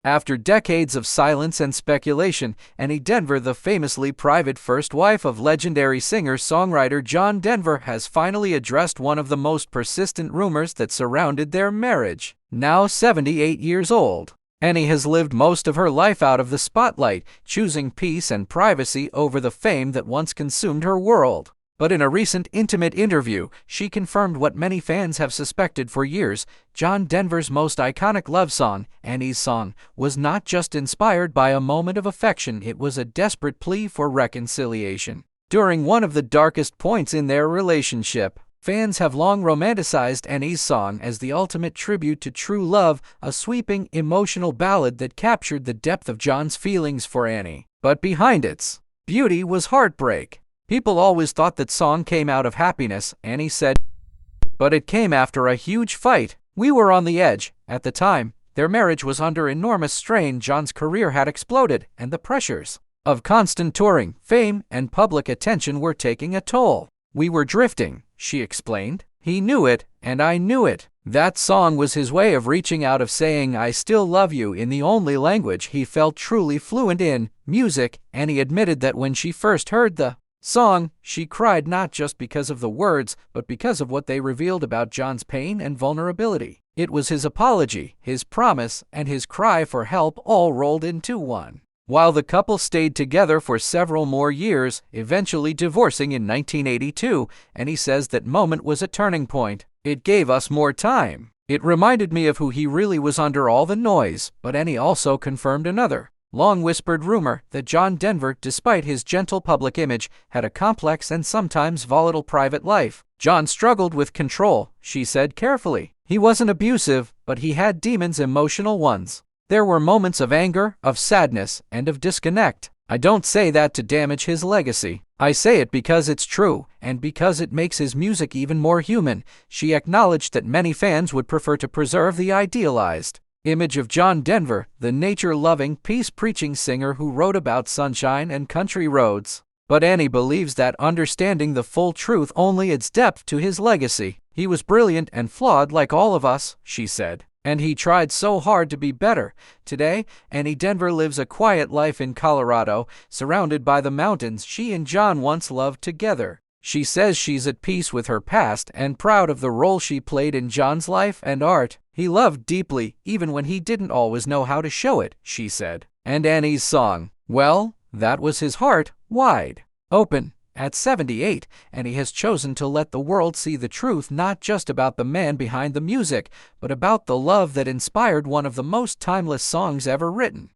After decades of silence and speculation, Annie Denver, the famously private first wife of legendary singer-songwriter John Denver, has finally addressed one of the most persistent rumors that surrounded their marriage. Now 78 years old, Annie has lived most of her life out of the spotlight, choosing peace and privacy over the fame that once consumed her world. But in a recent intimate interview, she confirmed what many fans have suspected for years. John Denver's most iconic love song, Annie's Song, was not just inspired by a moment of affection, it was a desperate plea for reconciliation. During one of the darkest points in their relationship, fans have long romanticized Annie's Song as the ultimate tribute to true love, a sweeping, emotional ballad that captured the depth of John's feelings for Annie. But behind its beauty was heartbreak. People always thought that song came out of happiness, Annie said, but it came after a huge fight. We were on the edge. At the time, their marriage was under enormous strain. John's career had exploded, and the pressures of constant touring, fame, and public attention were taking a toll. We were drifting, she explained. He knew it, and I knew it. That song was his way of reaching out, of saying I still love you in the only language he felt truly fluent in, music. Annie admitted that when she first heard the song, she cried, not just because of the words, but because of what they revealed about John's pain and vulnerability. It was his apology, his promise, and his cry for help all rolled into one. While the couple stayed together for several more years, eventually divorcing in 1982, and he says that moment was a turning point. It gave us more time. It reminded me of who he really was under all the noise. But Annie also confirmed another long-whispered rumor that John Denver, despite his gentle public image, had a complex and sometimes volatile private life. John struggled with control, she said carefully. He wasn't abusive, but he had demons, emotional ones. There were moments of anger, of sadness, and of disconnect. I don't say that to damage his legacy. I say it because it's true, and because it makes his music even more human. She acknowledged that many fans would prefer to preserve the idealized image of John Denver, the nature-loving, peace-preaching singer who wrote about sunshine and country roads. But Annie believes that understanding the full truth only adds depth to his legacy. He was brilliant and flawed like all of us, she said, and he tried so hard to be better. Today, Annie Denver lives a quiet life in Colorado, surrounded by the mountains she and John once loved together. She says she's at peace with her past and proud of the role she played in John's life and art. He loved deeply, even when he didn't always know how to show it, she said. And Annie's Song, well, that was his heart, wide open. At 78, Annie has chosen to let the world see the truth, not just about the man behind the music, but about the love that inspired one of the most timeless songs ever written.